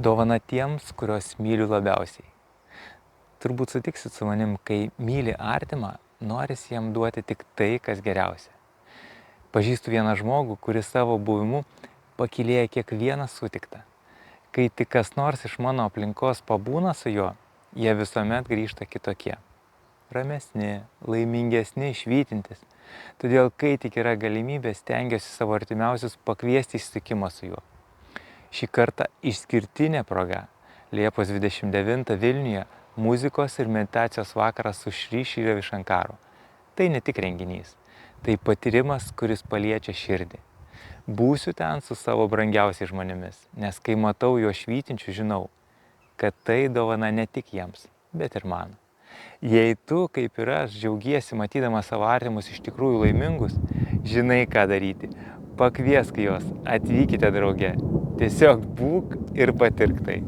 Dovana tiems, kuriuos myliu labiausiai. Turbūt sutiksit su manim, kai myli artimą, norisi jam duoti tik tai, kas geriausia. Pažįstu vieną žmogų, kuris savo buvimu pakylėja kiekvieną sutiktą. Kai tik kas nors iš mano aplinkos pabūna su juo, jie visuomet grįžta kitokie. Ramesni, laimingesni, švytintis. Todėl, kai tik yra galimybė, stengiuosi savo artimiausius pakviesti į susitikimą su juo. Šį kartą išskirtinė proga - Liepos 29 Vilniuje muzikos ir meditacijos vakaras su Šri Šri Ravišankaru. Tai ne tik renginys, tai patyrimas, kuris paliečia širdį. Būsiu ten su savo brangiausiais žmonėmis, nes kai matau jo švytinčių, žinau, kad tai dovana ne tik jiems, bet ir man. Jei tu, kaip ir aš, džiaugiesi matydamas savo artimus iš tikrųjų laimingus, žinai, ką daryti. Pakviesk juos, atvykite drauge. Tiesiog būk ir patirk tai.